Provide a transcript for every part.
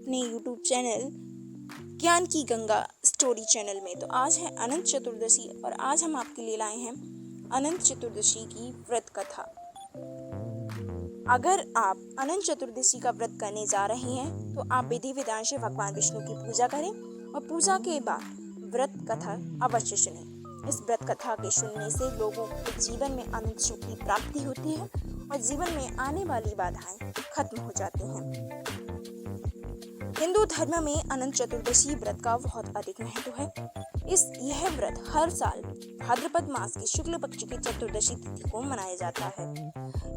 अपने YouTube channel ज्ञान की गंगा स्टोरी चैनल में। तो आज है अनंत चतुर्दशी और आज हम आपके लिए लाए हैं अनंत चतुर्दशी की व्रत कथा। अगर आप अनंत चतुर्दशी का व्रत करने जा रहे हैं तो आप विधि विधान से भगवान विष्णु की पूजा करें और पूजा के बाद व्रत कथा अवश्य सुनें। इस व्रत कथा के सुनने से लोगों के जीवन में अनंत सुख की प्राप्ति होती है और जीवन में आने वाली बाधाएं खत्म हो जाती हैं। हिंदू धर्म में अनंत चतुर्दशी व्रत का बहुत अधिक महत्व है। यह व्रत हर साल भाद्रपद मास की शुक्ल पक्ष की चतुर्दशी तिथि को मनाया जाता है।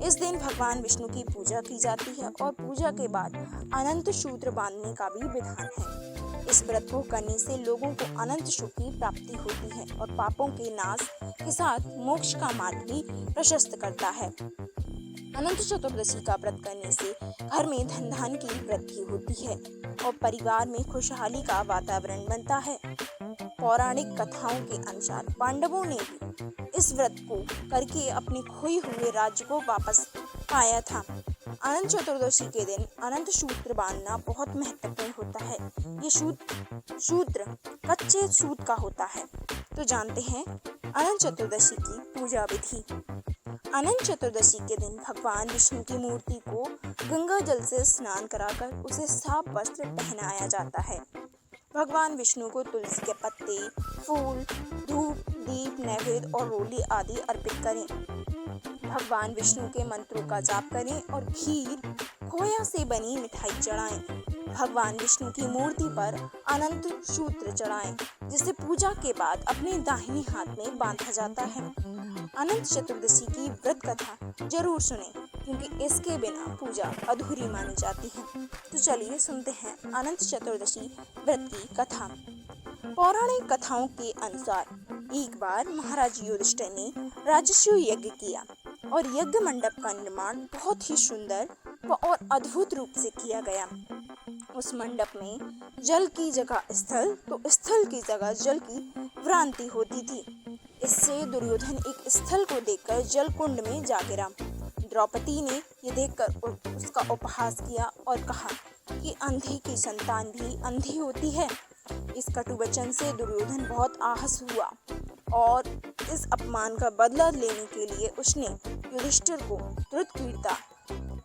इस दिन भगवान विष्णु की पूजा की जाती है और पूजा के बाद अनंत सूत्र बांधने का भी विधान है। इस व्रत को करने से लोगों को अनंत सुख की प्राप्ति होती है और पापों के नाश के साथ मोक्ष का मार्ग भी प्रशस्त करता है। अनंत चतुर्दशी का व्रत करने से घर में धन धान्य की वृद्धि होती है और परिवार में खुशहाली का वातावरण बनता है। पौराणिक कथाओं के अनुसार पांडवों ने भी इस व्रत को करके अपने खोए हुए राज्य को वापस पाया था। अनंत चतुर्दशी के दिन अनंत सूत्र बांधना बहुत महत्वपूर्ण होता है। ये सूत्र कच्चे सूत का होता है। तो जानते हैं अनंत चतुर्दशी की पूजा विधि। अनंत चतुर्दशी के दिन भगवान विष्णु की मूर्ति को गंगा जल से स्नान कराकर उसे साफ वस्त्र पहनाया जाता है। भगवान विष्णु को तुलसी के पत्ते, फूल, धूप, दीप, नैवेद्य और रोली आदि अर्पित करें। भगवान विष्णु के मंत्रों का जाप करें और खीर, खोया से बनी मिठाई चढ़ाएं। भगवान विष्णु की मूर्ति पर अनंत सूत्र चढ़ाएं, जिसे पूजा के बाद अपने दाहिने हाथ में बांधा जाता है। अनंत चतुर्दशी की व्रत कथा जरूर सुनें, क्योंकि इसके बिना पूजा अधूरी मानी जाती है। तो चलिए सुनते हैं अनंत चतुर्दशी व्रत की कथा। पौराणिक कथाओं के अनुसार एक बार महाराज युधिष्ठिर ने राजसूय यज्ञ किया और यज्ञ मंडप का निर्माण बहुत ही सुंदर और अद्भुत रूप से किया गया। उस मंडप में जल की जगह स्थल तो स्थल की जगह जल की भ्रांति होती थी। इससे दुर्योधन एक स्थल को देखकर जल कुंड में जा गिरा। द्रौपदी ने ये देखकर उसका उपहास किया और कहा कि अंधे की संतान भी अंधी होती है। इस कटु वचन से दुर्योधन बहुत आहस हुआ और इस अपमान का बदला लेने के लिए उसने युधिष्ठिर को धृतकीर्ता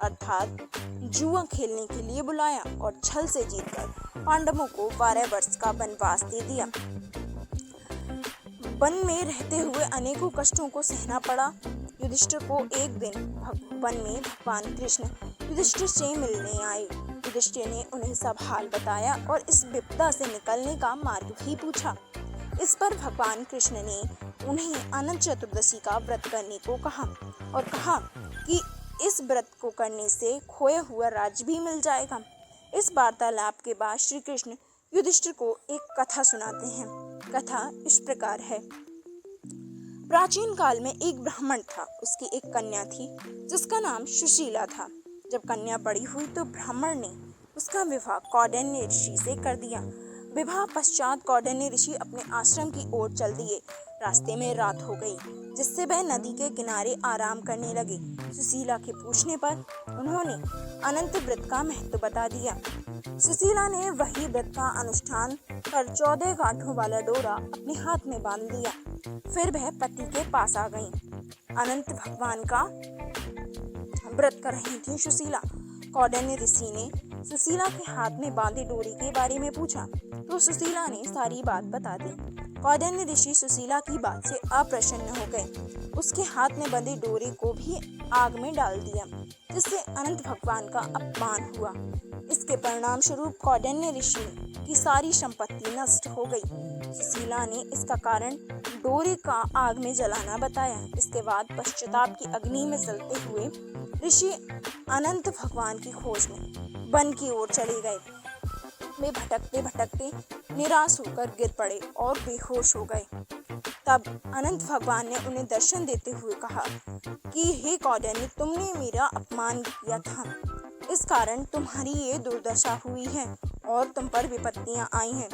अर्थात जुआ खेलने के लिए बुलाया और छल से जीतकर पांडवों को 12 वर्ष का वनवास दे दिया। वन में रहते हुए अनेकों कष्टों को सहना पड़ा। युधिष्ठिर को एक दिन वन में भगवान कृष्ण युधिष्ठिर से मिलने आए। युधिष्ठिर ने उन्हें सब हाल बताया और इस विपदा से निकलने का मार्ग भी पूछा। इस पर भगवान कृष्ण ने उन्हें अनंत चतुर्दशी का व्रत करने को कहा और कहा कि इस व्रत को करने से खोया हुआ राज्य भी मिल जाएगा। इस वार्तालाप के बाद श्री कृष्ण युधिष्ठिर को एक कथा सुनाते हैं। कथा इस प्रकार है। प्राचीन काल में एक ब्राह्मण था। उसकी एक कन्या थी जिसका नाम सुशीला था। जब कन्या बड़ी हुई तो ब्राह्मण ने उसका विवाह कौंडिन्य ऋषि से कर दिया। विवाह पश्चात कौंडिन्य ऋषि अपने आश्रम की ओर चल दिए। रास्ते में रात हो गई, जिससे वह नदी के किनारे आराम करने लगे। सुशीला के पूछने पर उन्होंने अनंत व्रत का महत्व बता दिया। सुशीला ने वही व्रत का अनुष्ठान कर 14 गांठों वाला डोरा अपने हाथ में बांध लिया। फिर वह पति के पास आ गई। अनंत भगवान का व्रत कर रही थी सुशीला। कौंडिन्य ऋषि ने सुशीला के हाथ में बांधे डोरी के बारे में पूछा तो सुशीला ने सारी बात बता दी। कौंडिन्य ऋषि सुशीला की बात से अप्रसन्न हो गए। उसके हाथ में बंधे डोरे को भी आग में डाल दिया, जिससे अनंत भगवान का अपमान हुआ। इसके परिणाम स्वरूप कौंडिन्य ऋषि की सारी संपत्ति नष्ट हो गई। सुशीला ने इसका कारण डोरे का आग में जलाना बताया। इसके बाद पश्चाताप की अग्नि में जलते हुए ऋषि अनंत भगवान की खोज में वन की ओर चले गए। वे भटकते भटकते निराश होकर गिर पड़े और बेहोश हो गए। तब अनंत भगवान ने उन्हें दर्शन देते हुए कहा कि हे कौंडिन्य, तुमने मेरा अपमान किया था, इस कारण तुम्हारी ये दुर्दशा हुई है और तुम पर विपत्तियां आई हैं।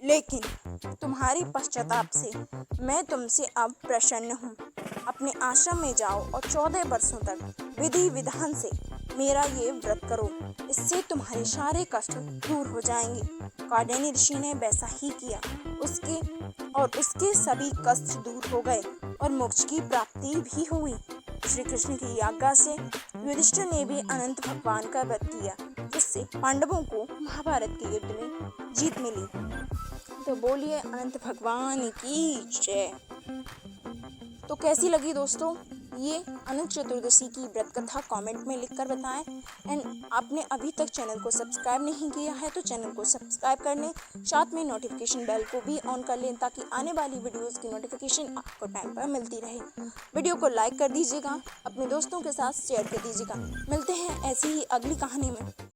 लेकिन तुम्हारे पश्चाताप से मैं तुमसे अब प्रसन्न हूँ। अपने आश्रम में जाओ और 14 वर्षों तक विधि विधान से मेरा ये व्रत करो, इससे तुम्हारे सारे कष्ट दूर हो जाएंगे। कात्यायनी ऋषि ने वैसा ही किया। उसके सभी कष्ट दूर हो गए और मोक्ष की प्राप्ति भी हुई। श्री कृष्ण की आज्ञा से युधिष्ठिर ने भी अनंत भगवान का व्रत किया, जिससे पांडवों को महाभारत के युद्ध में जीत मिली। तो बोलिए अनंत भगवान की जय। तो कैसी लगी दोस्तों ये अनंत चतुर्दशी की व्रत कथा? कमेंट में लिखकर बताएं। एंड आपने अभी तक चैनल को सब्सक्राइब नहीं किया है तो चैनल को सब्सक्राइब कर लें, साथ में नोटिफिकेशन बेल को भी ऑन कर लें ताकि आने वाली वीडियोस की नोटिफिकेशन आपको टाइम पर मिलती रहे। वीडियो को लाइक कर दीजिएगा, अपने दोस्तों के साथ शेयर कर दीजिएगा। मिलते हैं ऐसी ही अगली कहानी में।